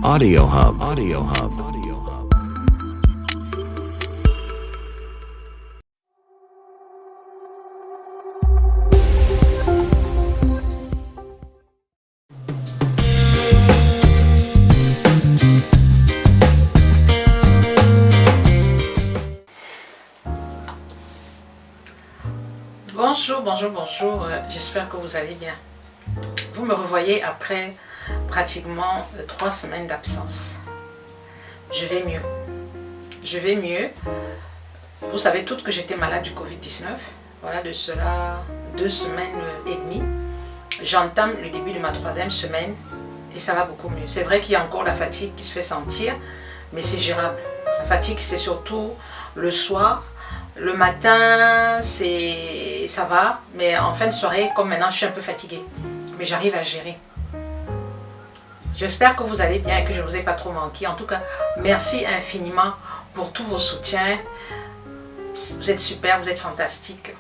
Audio Hub. Audio Hub. Audio Hub. Bonjour, j'espère que vous allez bien. Vous me revoyez après pratiquement 3 semaines d'absence. Je vais mieux. Vous savez toutes que j'étais malade du Covid-19. Voilà, de cela 2 semaines et demie. J'entame le début de ma 3e semaine et ça va beaucoup mieux. C'est vrai qu'il y a encore la fatigue qui se fait sentir, mais c'est gérable. La fatigue, c'est surtout le soir. Le matin, ça va, mais en fin de soirée, comme maintenant, je suis un peu fatiguée. Mais j'arrive à gérer. J'espère que vous allez bien et que je ne vous ai pas trop manqué. En tout cas, merci infiniment pour tous vos soutiens. Vous êtes super, vous êtes fantastiques.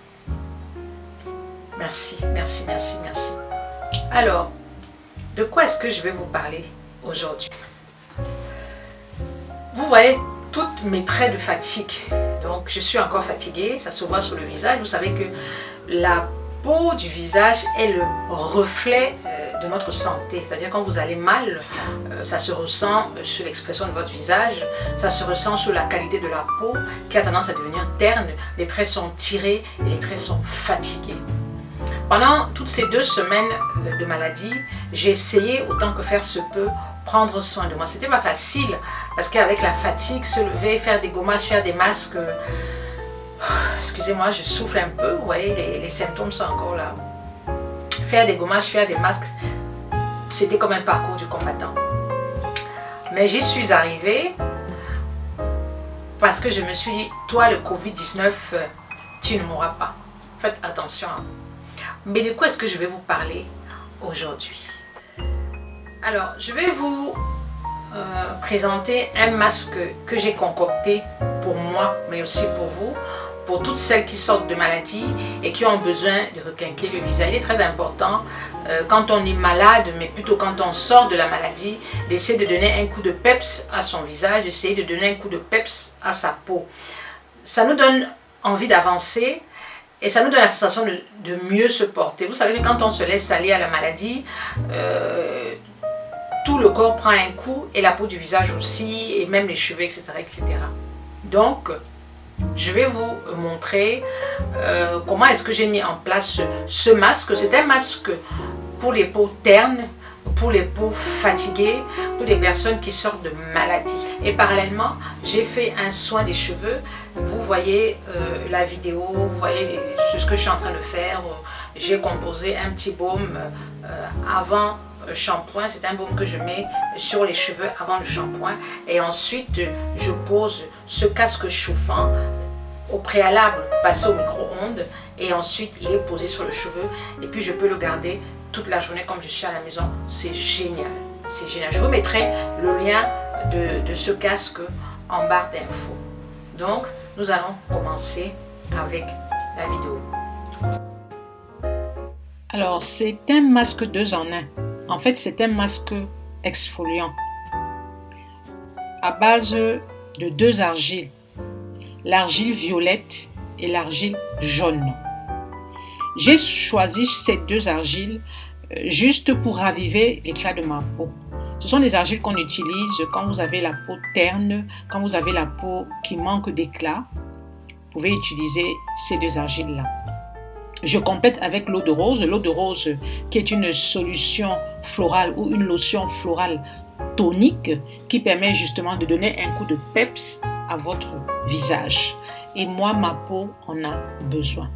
Merci. Alors, de quoi est-ce que je vais vous parler aujourd'hui? Vous voyez tous mes traits de fatigue. Donc, je suis encore fatiguée, ça se voit sur le visage. Vous savez que la peau du visage est le reflet de notre santé. C'est-à-dire quand vous allez mal, ça se ressent sur l'expression de votre visage, ça se ressent sur la qualité de la peau qui a tendance à devenir terne. Les traits sont tirés et les traits sont fatigués. Pendant toutes ces 2 semaines de maladie, j'ai essayé autant que faire se peut prendre soin de moi. C'était pas facile parce qu'avec la fatigue, se lever, faire des gommages, faire des masques, excusez-moi, je souffle un peu, vous voyez, les symptômes sont encore là. Faire des gommages, faire des masques, c'était comme un parcours du combattant. Mais j'y suis arrivée parce que je me suis dit, toi le Covid-19, tu ne mourras pas. Faites attention à vous. Mais de quoi est-ce que je vais vous parler aujourd'hui? Alors, je vais vous présenter un masque que j'ai concocté pour moi, mais aussi pour vous, pour toutes celles qui sortent de maladie et qui ont besoin de requinquer le visage. Il est très important, quand on est malade, mais plutôt quand on sort de la maladie, d'essayer de donner un coup de peps à son visage, d'essayer de donner un coup de peps à sa peau. Ça nous donne envie d'avancer. Et ça nous donne la sensation de mieux se porter. Vous savez que quand on se laisse aller à la maladie, tout le corps prend un coup et la peau du visage aussi, et même les cheveux, etc. etc. Donc, je vais vous montrer comment est-ce que j'ai mis en place ce masque. C'est un masque pour les peaux ternes, pour les peaux fatiguées, pour les personnes qui sortent de maladie. Et parallèlement, j'ai fait un soin des cheveux. Vous voyez la vidéo, vous voyez ce que je suis en train de faire. J'ai composé un petit baume avant shampoing. C'est un baume que je mets sur les cheveux avant le shampoing. Et ensuite, je pose ce casque chauffant au préalable, passé au micro-ondes. Et ensuite, il est posé sur le cheveu. Et puis, je peux le garder toute la journée comme je suis à la maison. C'est génial. C'est génial. Je vous mettrai le lien de ce casque en barre d'infos. Donc, nous allons commencer avec la vidéo. Alors, c'est un masque 2 en 1. En fait, c'est un masque exfoliant à base de 2 argiles. L'argile violette et l'argile jaune. J'ai choisi ces 2 argiles juste pour raviver l'éclat de ma peau. Ce sont des argiles qu'on utilise quand vous avez la peau terne, quand vous avez la peau qui manque d'éclat. Vous pouvez utiliser ces 2 argiles-là. Je complète avec l'eau de rose qui est une solution florale ou une lotion florale tonique qui permet justement de donner un coup de peps à votre visage. Et moi, ma peau en a besoin.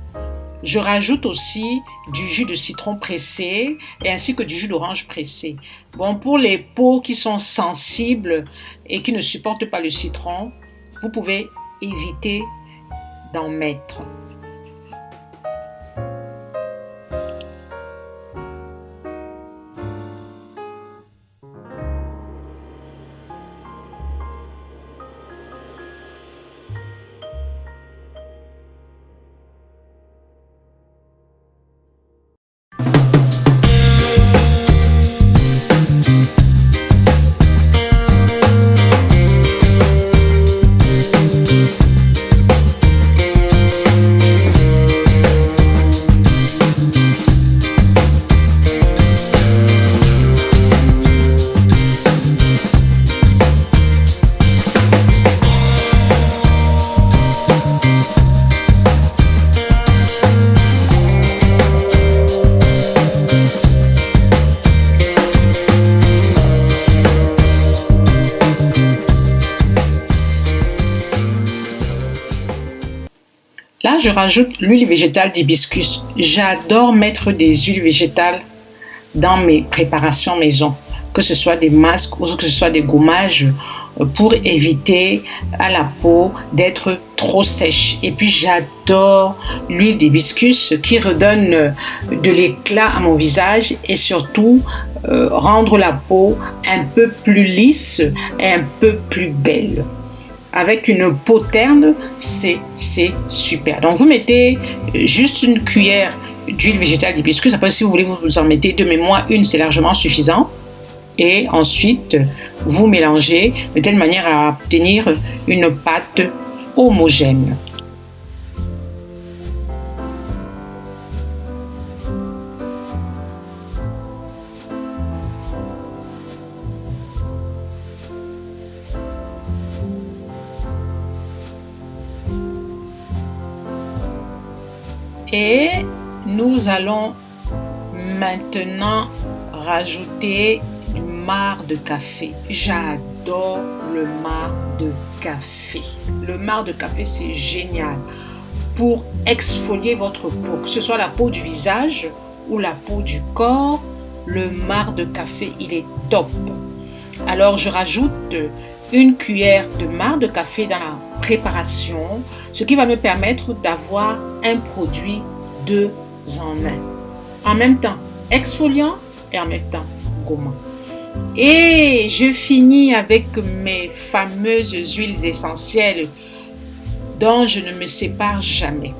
Je rajoute aussi du jus de citron pressé et ainsi que du jus d'orange pressé. Bon, pour les peaux qui sont sensibles et qui ne supportent pas le citron, vous pouvez éviter d'en mettre. je rajoute l'huile végétale d'hibiscus. J'adore mettre des huiles végétales dans mes préparations maison, que ce soit des masques ou que ce soit des gommages, pour éviter à la peau d'être trop sèche. Et puis j'adore l'huile d'hibiscus qui redonne de l'éclat à mon visage et surtout rendre la peau un peu plus lisse et un peu plus belle. Avec une peau terne, c'est super. Donc vous mettez juste une cuillère d'huile végétale d'hibiscus. Après, si vous voulez, vous en mettez de mémoire une, c'est largement suffisant. Et ensuite, vous mélangez de telle manière à obtenir une pâte homogène. Et nous allons maintenant rajouter du marc de café. J'adore le marc de café. Le marc de café, c'est génial pour exfolier votre peau, que ce soit la peau du visage ou la peau du corps. Le marc de café, il est top. Alors, je rajoute une cuillère de marc de café dans la préparation, ce qui va me permettre d'avoir un produit 2 en 1. En même temps exfoliant et en même temps gommant. Et je finis avec mes fameuses huiles essentielles dont je ne me sépare jamais.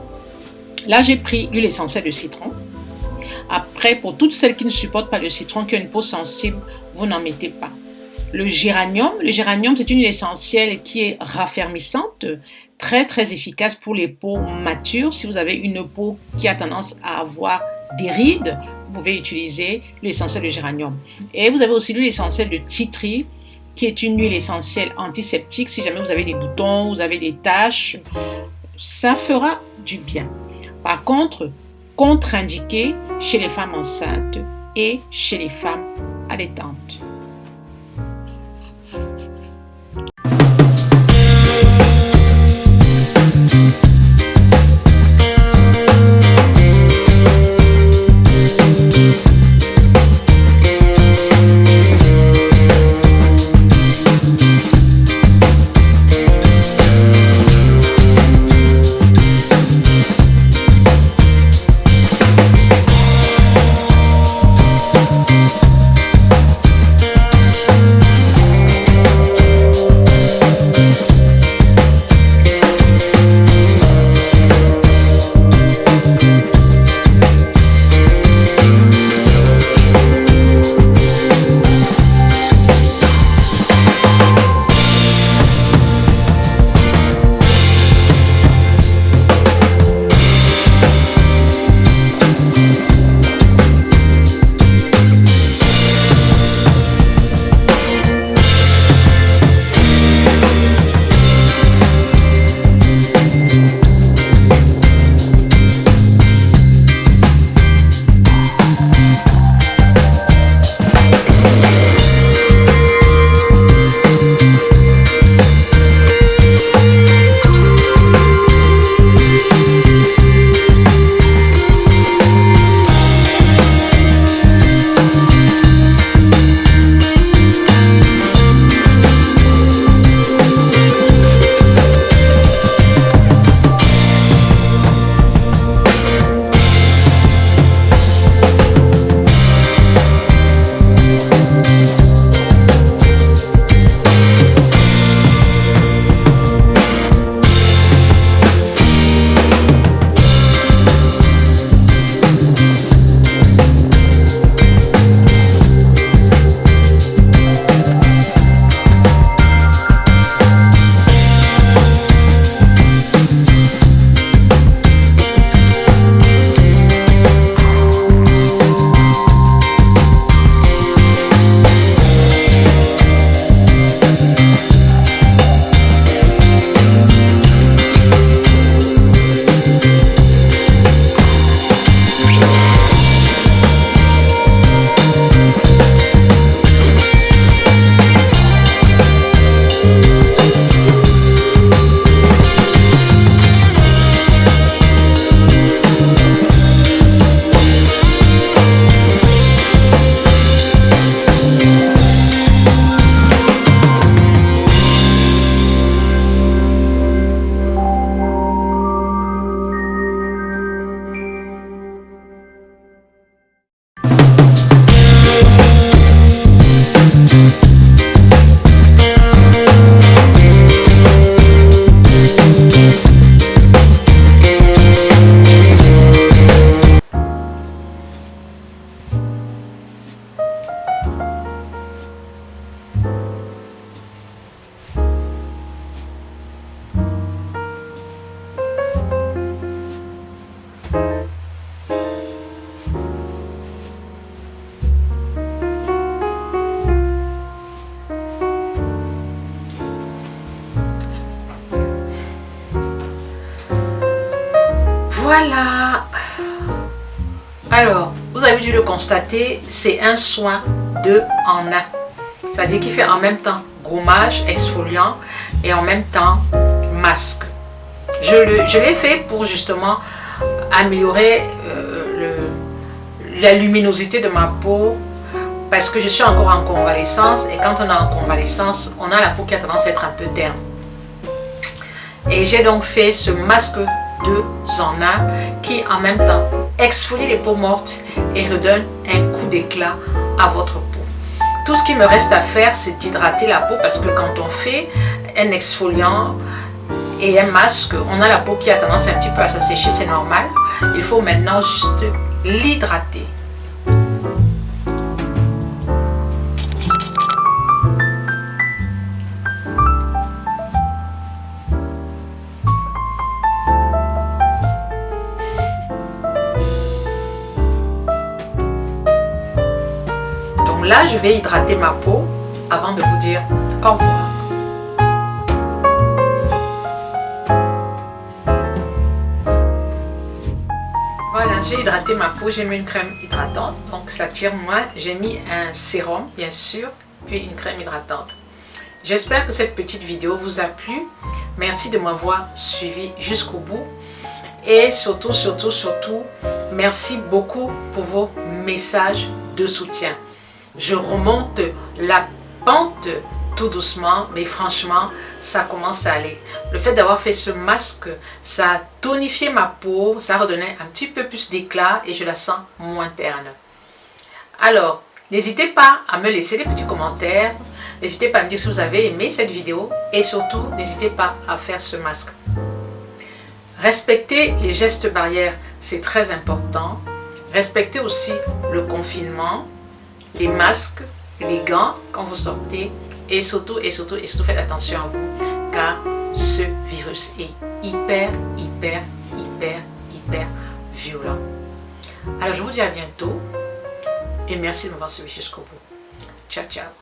Là, j'ai pris l'huile essentielle de citron. Après, pour toutes celles qui ne supportent pas le citron, qui ont une peau sensible, vous n'en mettez pas. Le géranium, c'est une huile essentielle qui est raffermissante, très très efficace pour les peaux matures. Si vous avez une peau qui a tendance à avoir des rides, vous pouvez utiliser l'huile essentielle de géranium. Et vous avez aussi l'huile essentielle de tea tree, qui est une huile essentielle antiseptique. Si jamais vous avez des boutons, vous avez des taches, ça fera du bien. Par contre, contre-indiqué chez les femmes enceintes et chez les femmes allaitantes. Voilà. Alors, vous avez dû le constater, c'est un soin 2 en 1. C'est-à-dire qu'il fait en même temps gommage, exfoliant et en même temps masque. Je l'ai fait pour justement améliorer la luminosité de ma peau parce que je suis encore en convalescence et quand on est en convalescence, on a la peau qui a tendance à être un peu terne. Et j'ai donc fait ce masque 2 en 1 qui en même temps exfolie les peaux mortes et redonne un coup d'éclat à votre peau. Tout ce qui me reste à faire, c'est d'hydrater la peau parce que quand on fait un exfoliant et un masque, on a la peau qui a tendance un petit peu à s'assécher, c'est normal. Il faut maintenant juste l'hydrater. Donc là, je vais hydrater ma peau avant de vous dire au revoir. Voilà, j'ai hydraté ma peau, j'ai mis une crème hydratante, donc ça tire moins. J'ai mis un sérum, bien sûr, puis une crème hydratante. J'espère que cette petite vidéo vous a plu. Merci de m'avoir suivi jusqu'au bout. Et surtout, merci beaucoup pour vos messages de soutien. Je remonte la pente tout doucement, mais franchement, ça commence à aller. Le fait d'avoir fait ce masque, ça a tonifié ma peau, ça a redonné un petit peu plus d'éclat et je la sens moins terne. Alors, n'hésitez pas à me laisser des petits commentaires, n'hésitez pas à me dire si vous avez aimé cette vidéo et surtout, n'hésitez pas à faire ce masque. Respectez les gestes barrières, c'est très important. Respectez aussi le confinement, les masques, les gants quand vous sortez. Et surtout, faites attention à vous, car ce virus est hyper violent. Alors, je vous dis à bientôt et merci de m'avoir suivi jusqu'au bout. Ciao, ciao.